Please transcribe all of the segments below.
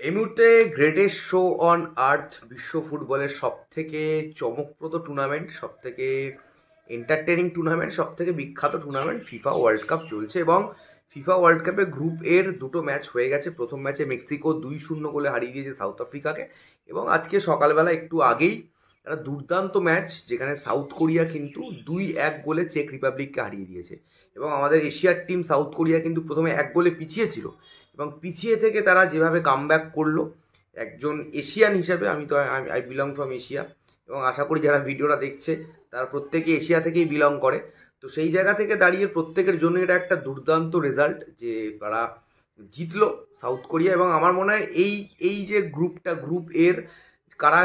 এই মুহূর্তে greatest show on earth বিশ্ব ফুটবলের সবথেকে চমকপ্রদ টুর্নামেন্ট, সবথেকে এন্টারটেনিং টুর্নামেন্ট, সবথেকে বিখ্যাত টুর্নামেন্ট ফিফা ওয়ার্ল্ড কাপ চলছে। এবং ফিফা ওয়ার্ল্ড কাপে গ্রুপ এর দুটো ম্যাচ হয়ে গেছে। প্রথম ম্যাচে মেক্সিকো 2-0 গোলে হারিয়ে দিয়েছে সাউথ আফ্রিকাকে। এবং আজকে সকালবেলা একটু আগেই একটা দুর্দান্ত ম্যাচ, যেখানে সাউথ কোরিয়া কিন্তু 2-1 গোলে চেক রিপাবলিককে হারিয়ে দিয়েছে। এবং আমাদের এশিয়ার টিম সাউথ কোরিয়া কিন্তু প্রথমে 1 গোলে পিছিয়ে ছিল, এবং পিছিয়ে থেকে তারা যেভাবে কামব্যাক করলো, একজন এশিয়ান হিসাবে আমি তো আই বিলং ফ্রম এশিয়া, এবং আশা করি যারা ভিডিওটা দেখছে তারা প্রত্যেকে এশিয়া থেকেই বিলং করে। তো সেই জায়গা থেকে দাঁড়িয়ে প্রত্যেকের জন্য এটা একটা দুর্দান্ত রেজাল্ট যে তারা জিতলো সাউথ কোরিয়া। এবং আমার মনে হয় এই এই যে গ্রুপ এর কারা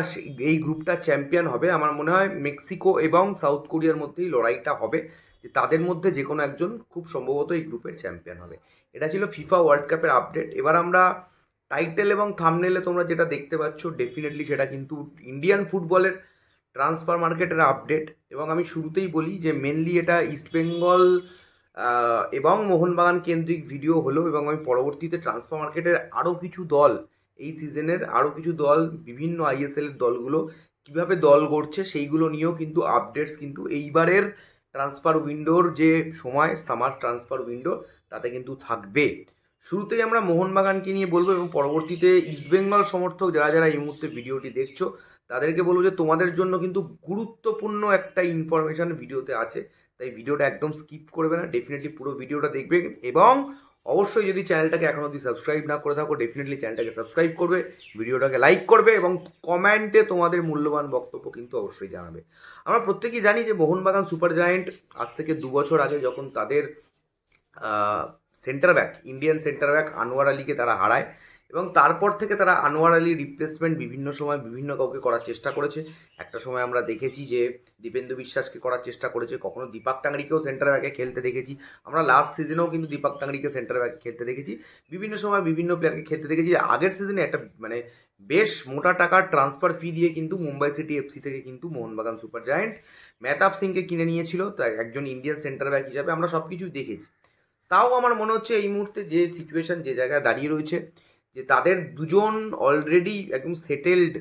এই গ্রুপটা চ্যাম্পিয়ন হবে, আমার মনে হয় মেক্সিকো এবং সাউথ কোরিয়ার মধ্যেই লড়াইটা হবে, যে তাদের মধ্যে যে কোনো একজন খুব সম্ভবত এই গ্রুপের চ্যাম্পিয়ন হবে। এটা ছিল ফিফা ওয়ার্ল্ড কাপের আপডেট। এবার আমরা টাইটেল এবং থাম্বনেলে তোমরা যেটা দেখতে পাচ্ছ, ডেফিনেটলি সেটা কিন্তু ইন্ডিয়ান ফুটবলের ট্রান্সফার মার্কেটের আপডেট। এবং আমি শুরুতেই বলি যে মেনলি এটা ইস্টবেঙ্গল এবং মোহনবাগান কেন্দ্রিক ভিডিও হলো, এবং আমি পরবর্তীতে ট্রান্সফার মার্কেটের আরও কিছু দল, এই সিজনের আরও কিছু দল, বিভিন্ন আইএসএলের দলগুলো কীভাবে দল গড়ছে সেইগুলো নিয়েও কিন্তু আপডেটস কিন্তু এইবারের ট্রান্সফার উইন্ডোর যে সময়, সামার ট্রান্সফার উইন্ডো, তাতে কিন্তু থাকবে। শুরুতেই আমরা মোহনবাগানকে নিয়ে বলবো, এবং পরবর্তীতে ইস্টবেঙ্গল সমর্থক যারা যারা এই মুহূর্তে ভিডিওটি দেখছো তাদেরকে বলবো যে তোমাদের জন্য কিন্তু গুরুত্বপূর্ণ একটা ইনফরমেশান ভিডিওতে আছে, তাই ভিডিওটা একদম স্কিপ করবে না, ডেফিনেটলি পুরো ভিডিওটা দেখবে। এবং অবশ্যই যদি চ্যানেলটাকে এখনও অবধি সাবস্ক্রাইব না করে থাকো, ডেফিনেটলি চ্যানেলটাকে সাবস্ক্রাইব করবে, ভিডিওটাকে লাইক করবে, এবং কমেন্টে তোমাদের মূল্যবান বক্তব্য কিন্তু অবশ্যই জানাবে। আমরা প্রত্যেকেই জানি যে মোহনবাগান সুপার জায়েন্ট আজ থেকে 2 বছর আগে যখন তাদের centre back, Indian centre back Anwar আলীকে তারা হারায়, এবং তারপর থেকে তারা আনোয়ার আলীর রিপ্লেসমেন্ট বিভিন্ন সময় বিভিন্ন কাউকে করার চেষ্টা করেছে। একটা সময় আমরা দেখেছি যে দীপেন্দু বিশ্বাসকে করার চেষ্টা করেছে, কখনো দীপক টাংরিকেও সেন্টার ব্যাকে খেলতে দেখেছি। আমরা লাস্ট সিজনেও কিন্তু দীপক টাংরিকে সেন্টার ব্যাকে খেলতে দেখেছি, বিভিন্ন সময় বিভিন্ন প্লেয়ারকে খেলতে দেখেছি। আগের সিজনে একটা বেশ মোটা টাকার ট্রান্সফার ফি দিয়ে কিন্তু মুম্বাই সিটি এফসি থেকে কিন্তু মোহনবাগান সুপার জায়েন্ট মেহতাব সিংকে কিনে নিয়েছিল, তাই একজন ইন্ডিয়ান সেন্টার ব্যাক হিসাবে আমরা সব কিছুই দেখেছি। তাও আমার মনে হচ্ছে এই মুহূর্তে যে সিচুয়েশন, যে জায়গায় দাঁড়িয়ে রয়েছে, যে তাদের দুজন অলরেডি একদম সেটেলড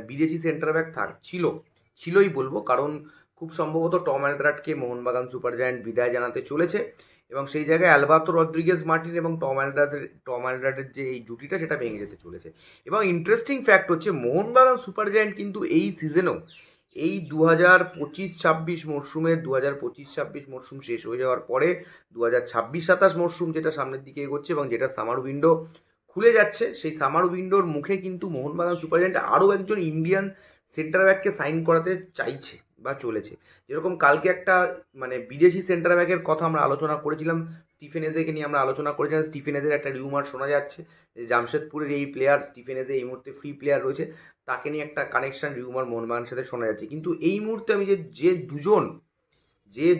বিদেশি সেন্টার ব্যাক ছিলই বলবো, কারণ খুব সম্ভবত টম অ্যালড্রাটকে মোহনবাগান সুপার জায়ান্ট বিদায় জানাতে চলেছে, এবং সেই জায়গায় অ্যালবাতো রদ্রিগেজ মার্টিন এবং টম অ্যালড্রাটের যে এই জুটিটা, সেটা ভেঙে যেতে চলেছে। এবং ইন্টারেস্টিং ফ্যাক্ট হচ্ছে মোহনবাগান সুপার জায়ান্ট কিন্তু এই সিজনেও, এই 2025-26 মরশুমের 2025-26 মরশুম শেষ হয়ে যাওয়ার পরে 2026-27 মরশুম যেটা সামনের দিকে এগোচ্ছে, এবং যেটা সামার উইন্ডো খুলে যাচ্ছে, সেই সামার উইন্ডোর মুখে কিন্তু মোহনবাগান সুপার জায়ান্ট আরও একজন ইন্ডিয়ান সেন্টার ব্যাককে সাইন করাতে চাইছে বা চলেছে। যেরকম কালকে একটা বিদেশি সেন্টার ব্যাকের কথা আমরা আলোচনা করেছিলাম, স্টিফেন এজেকে নিয়ে আমরা আলোচনা করেছিলাম। স্টিফেন এজের একটা রিউমার শোনা যাচ্ছে যে জামশেদপুরের এই প্লেয়ার স্টিফেন এজে এই মুহূর্তে ফ্রি প্লেয়ার রয়েছে, তাকে নিয়ে একটা কানেকশন রিউমার মোহনবাগানের সাথে শোনা যাচ্ছে। কিন্তু এই মুহূর্তে আমি যে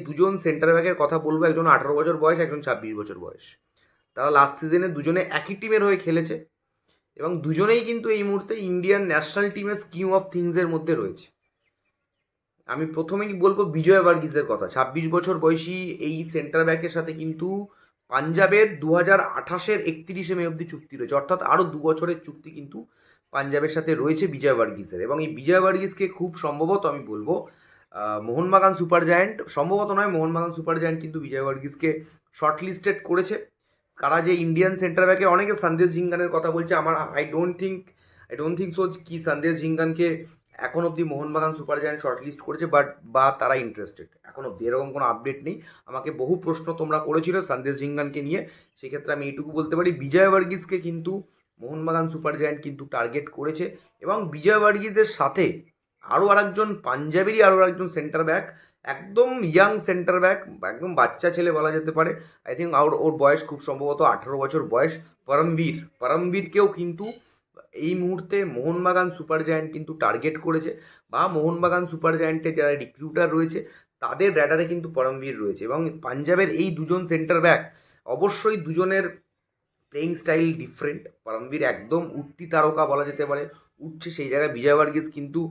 দুজন সেন্টার ব্যাকের কথা বলবো, একজন 18 বছর বয়স, একজন 26 বছর বয়স, তারা লাস্ট সিজনে দুজনে একই টিমের হয়ে খেলেছে, এবং দুজনেই কিন্তু এই মুহূর্তে ইন্ডিয়ান ন্যাশনাল টিমের স্কিম অফ থিংসের মধ্যে রয়েছে। আমি প্রথমেই বলবো বিজয় ভার্গিসের কথা। 26 বছর বয়সী এই সেন্টার ব্যাকের সাথে কিন্তু পাঞ্জাবের 2028-এর 31শে মে অবধি চুক্তি রয়েছে, অর্থাৎ আরও 2 বছরের চুক্তি কিন্তু পাঞ্জাবের সাথে রয়েছে বিজয় ভার্গিসের। এবং এই বিজয় ভার্গিসকে খুব সম্ভবত আমি বলবো মোহনবাগান সুপার জায়ান্ট, সম্ভবত নয়, মোহনবাগান সুপার জায়ান্ট কিন্তু বিজয় ভার্গিসকে শর্টলিস্টেড করেছে। কারা যে ইন্ডিয়ান সেন্টার ব্যাকে, অনেকে সন্দেশ ঝিঙ্গানের কথা বলছে, আমার আই ডোন্ট থিঙ্ক সো কি সন্দেশ ঝিঙ্গানকে এখন অবধি মোহনবাগান সুপার জায়ান্ট শর্টলিস্ট করেছে, বা তারা ইন্টারেস্টেড, এখন অবধি এরকম কোনো আপডেট নেই। আমাকে বহু প্রশ্ন তোমরা করেছিল সন্দেশ ঝিঙ্গানকে নিয়ে, সেক্ষেত্রে আমি এইটুকু বলতে পারি বিজয় ভার্গিসকে কিন্তু মোহনবাগান সুপার জায়ান্ট কিন্তু টার্গেট করেছে। এবং বিজয় ভার্গিসের সাথে আরও আরেকজন পাঞ্জাবেরই আরও একজন সেন্টার ব্যাক, একদম ইয়াং সেন্টার ব্যাক, একদম বাচ্চা ছেলে বলা যেতে পারে। আই থিঙ্ক ওর বয়স খুব সম্ভবত 18 বছর বয়স। পরমবীরকেও কিন্তু এই মুহূর্তে মোহনবাগান সুপার জায়ান্ট কিন্তু টার্গেট করেছে, বা মোহনবাগান সুপার জায়ান্টের যারা রিক্রুটার রয়েছে তাদের র্যাডারে কিন্তু পরমবীর রয়েছে। এবং পাঞ্জাবের এই দুজন সেন্টার ব্যাক, অবশ্যই দুজনের প্লেইং স্টাইল ডিফারেন্ট। পরমবীর একদম উঠতি তারকা বলা যেতে পারে, উঠছে, সেই জায়গায় বিজয় ভার্গিস কিন্তু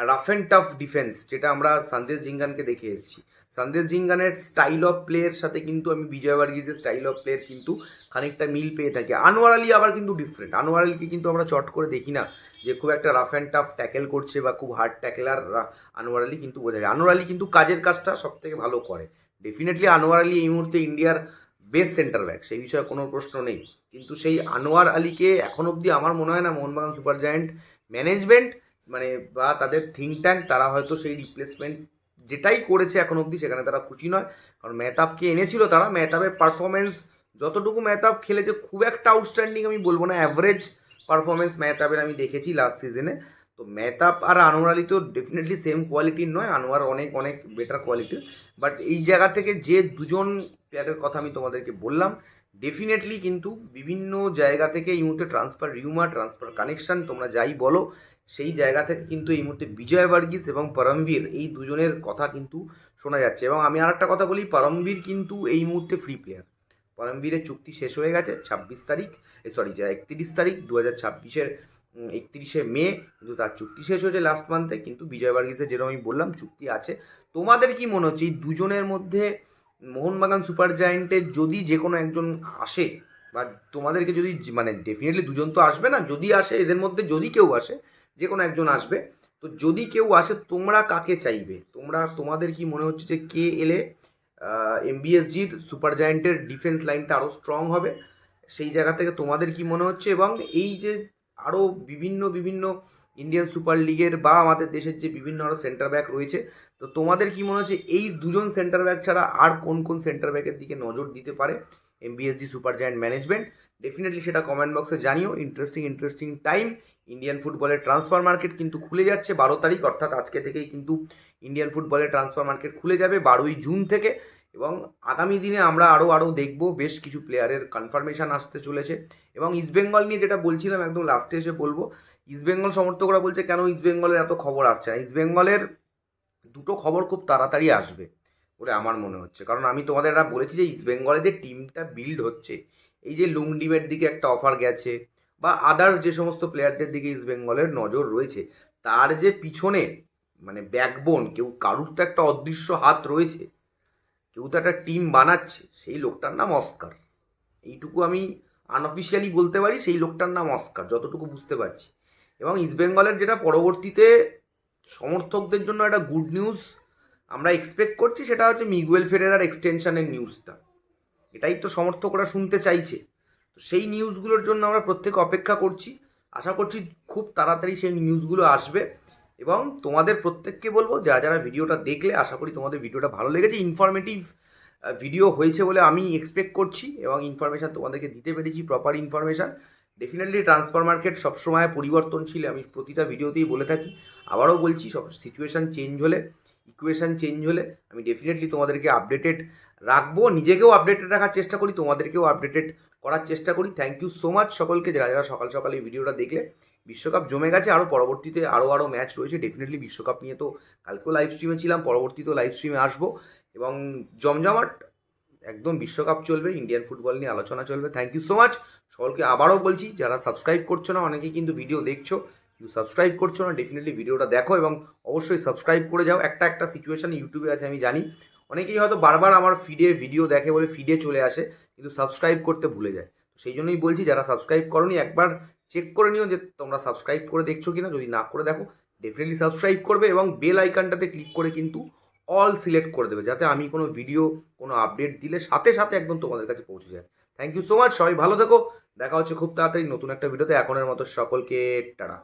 রাফ অ্যান্ড টাফ ডিফেন্স, যেটা আমরা সন্দেশ ঝিঙ্গানকে দেখে এসেছি, সন্দেশ ঝিঙ্গানের স্টাইল অফ প্লেয়ের সাথে কিন্তু আমি বিজয় বার্গিসের স্টাইল অফ প্লেয়ার কিন্তু খানিকটা মিল পেয়ে থাকি। আনোয়ার আলী আবার কিন্তু ডিফারেন্ট। আনোয়ার আলীকে কিন্তু আমরা চট করে দেখি না যে খুব একটা রাফ অ্যান্ড টাফ ট্যাকেল করছে বা খুব হার্ড ট্যাকেলার। আনোয়ার আলী কিন্তু বোঝা যায়, আনোয়ার আলী কিন্তু কাজের কাজটা সব থেকে ভালো করে। ডেফিনেটলি আনোয়ার আলী এই মুহূর্তে ইন্ডিয়ার বেস্ট সেন্টার ব্যাক, সেই বিষয়ে কোনো প্রশ্ন নেই। কিন্তু সেই আনোয়ার আলীকে এখন অবধি আমার মনে হয় না মোহনবাগান সুপার জায়ান্ট ম্যানেজমেন্ট মানে বা তাদের থিঙ্ক ট্যাঙ্ক তারা হয়তো সেই রিপ্লেসমেন্ট যেটাই করেছে এখন অবধি সেখানে তারা খুশি নয়। কারণ মেহতাবকে এনেছিল তারা, মেহতাবের পারফরমেন্স যতটুকু মেহতাব খেলেছে খুব একটা আউটস্ট্যান্ডিং আমি বলবো না, অ্যাভারেজ পারফরমেন্স মেহতাবের আমি দেখেছি লাস্ট সিজনে। তো মেহতাব আর আনোয়ার আলী তো ডেফিনেটলি সেম কোয়ালিটির নয়, আনোয়ার অনেক অনেক বেটার কোয়ালিটির। বাট এই জায়গা থেকে যে দুজন প্লেয়ারের কথা আমি তোমাদেরকে বললাম, ডেফিনেটলি কিন্তু বিভিন্ন জায়গা থেকে এই মুহূর্তে ট্রান্সফার রিউমার, ট্রান্সফার কানেকশন তোমরা যাই বলো, সেই জায়গা থেকে কিন্তু এই মুহূর্তে বিজয় বার্গিস এবং পরমবীর এই দুজনের কথা কিন্তু শোনা যাচ্ছে। এবং আমি আর একটা কথা বলি, পরমবীর কিন্তু এই মুহূর্তে ফ্রি প্লেয়ার। পরমবীরের চুক্তি শেষ হয়ে গেছে 31 তারিখ, 31 তারিখ 2026-এর 31শে মে কিন্তু তার চুক্তি শেষ হয়েছে লাস্ট মান্থে। কিন্তু বিজয় বার্গিসের যেরকম আমি বললাম চুক্তি আছে। তোমাদের কি মনে হচ্ছে এই দুজনের মধ্যে মোহনবাগান সুপার জায়ান্টের যদি যে কোনো একজন আসে, বা তোমাদেরকে যদি মানে ডেফিনেটলি দুজন তো আসবে না, যদি আসে এদের মধ্যে যদি কেউ আসে, যে কোনো একজন আসবে, তো যদি কেউ আসে তোমরা কাকে চাইবে? তোমাদের কি মনে হচ্ছে যে কে এলে এমবিএসজির সুপার জায়ান্টের ডিফেন্স লাইনটা আরও স্ট্রং হবে? সেই জায়গা থেকে তোমাদের কি মনে হচ্ছে? এবং এই যে আরও বিভিন্ন বিভিন্ন ইন্ডিয়ান সুপার লিগের বা আমাদের দেশের যে বিভিন্ন আরও সেন্টার ব্যাক রয়েছে, তো তোমাদের কি মনে হচ্ছে এই দুজন সেন্টার ব্যাক ছাড়া আর কোন কোন সেন্টার ব্যাকের দিকে নজর দিতে পারে MBSG super giant management? Definitely সেটা কমেন্ট বক্সে জানিও। Interesting time. ইন্ডিয়ান ফুটবলের ট্রান্সফার মার্কেট কিন্তু খুলে যাচ্ছে 12 তারিখ, অর্থাৎ আজকে থেকেই কিন্তু ইন্ডিয়ান ফুটবলের ট্রান্সফার মার্কেট খুলে যাবে 12ই জুন থেকে। এবং আগামী দিনে আমরা আরও দেখব, বেশ কিছু প্লেয়ারের কনফার্মেশন আসতে চলেছে। এবং ইস্টবেঙ্গল নিয়ে যেটা বলছিলাম একদম লাস্টে এসে বলবো, ইস্টবেঙ্গল সমর্থকরা বলছে কেন ইস্টবেঙ্গলের এত খবর আসছে না। ইস্টবেঙ্গলের দুটো খবর খুব তাড়াতাড়ি আসবে বলে আমার মনে হচ্ছে। কারণ আমি তোমাদের বলেছি যে ইস্টবেঙ্গলে যে টিমটা বিল্ড হচ্ছে, এই যে লুংডিমের দিকে একটা অফার গেছে বা আদার্স যে সমস্ত প্লেয়ারদের দিকে ইস্টবেঙ্গলের নজর রয়েছে, তার যে পিছনে মানে ব্যাকবোন কারুর তো একটা অদৃশ্য হাত রয়েছে, কেউ তো একটা টিম বানাচ্ছে, সেই লোকটার নাম অস্কার। এইটুকু আমি আনঅফিসিয়ালি বলতে পারি, সেই লোকটার নাম অস্কার যতটুকু বুঝতে পারছি। এবং ইস্টবেঙ্গলের যেটা পরবর্তীতে সমর্থকদের জন্য একটা গুড নিউজ আমরা এক্সপেক্ট করছি, সেটা হচ্ছে মিগুয়েল ফেরেরার এক্সটেনশনের নিউজটা। এটাই তো সমর্থকরা শুনতে চাইছে। তো সেই নিউজগুলোর জন্য আমরা প্রত্যেকে অপেক্ষা করছি। আশা করছি খুব তাড়াতাড়ি সেই নিউজগুলো আসবে। এবং তোমাদের প্রত্যেককে বলবো, যারা যারা ভিডিওটা দেখলে, আশা করি তোমাদের ভিডিওটা ভালো লেগেছে, ইনফরমেটিভ ভিডিও হয়েছে বলে আমি এক্সপেক্ট করছি। এবং ইনফরমেশান তোমাদেরকে দিতে পেরেছি, proper information. Definitely transfer market সবসময় পরিবর্তনশীল, আমি প্রতিটা ভিডিওতেই বলে থাকি, আবারও বলছি, সব সিচুয়েশান চেঞ্জ হলে, ইকুয়েশান চেঞ্জ হলে আমি ডেফিনেটলি তোমাদেরকে আপডেটেড রাখবো। নিজেকেও আপডেটেড রাখার চেষ্টা করি, তোমাদেরকেও আপডেটেড করার চেষ্টা করি। থ্যাংক ইউ সো মাচ সকলকে, যারা যারা সকাল সকাল এই ভিডিওটা দেখলে। বিশ্বকাপ জমে গেছে, আরও পরবর্তীতে আরও ম্যাচ রয়েছে। ডেফিনেটলি বিশ্বকাপ নিয়ে তো কালকেও লাইভ স্ট্রিমে ছিলাম, পরবর্তীতেও লাইভ স্ট্রিমে আসবো। এবং জমজমাট একদম বিশ্বকাপ চলবে, ইন্ডিয়ান ফুটবল নিয়ে আলোচনা চলবে। থ্যাংক ইউ সো মাচ সকলকে। আবারও বলছি, যারা সাবস্ক্রাইব করছো না, অনেকেই কিন্তু ভিডিও দেখছো কিন্তু সাবস্ক্রাইব করছো না, ডেফিনেটলি ভিডিওটা দেখো এবং অবশ্যই সাবস্ক্রাইব করে যাও। একটা সিচুয়েশান ইউটিউবে আছে আমি জানি, অনেকেই হয়তো বারবার আমার ফিডে ভিডিও দেখে বলে ফিডে চলে আসে কিন্তু সাবস্ক্রাইব করতে ভুলে যায়। সেই জন্যই বলছি, যারা সাবস্ক্রাইব করোনি একবার চেক করে নিও যে তোমরা সাবস্ক্রাইব করে দেখছো কিনা। যদি না করে দেখো, ডেফিনেটলি সাবস্ক্রাইব করবে এবং বেল আইকনটাতে ক্লিক করে কিন্তু অল সিলেক্ট করে দেবে, যাতে আমি কোনো ভিডিও কোনো আপডেট দিলে সাথে সাথে একদম তোমাদের কাছে পৌঁছে যায়। থ্যাংক ইউ সো মাচ, সবাই ভালো থেকো। দেখা হচ্ছে খুব তাড়াতাড়ি নতুন একটা ভিডিওতে। এখনের মতো সকলকে টাটা।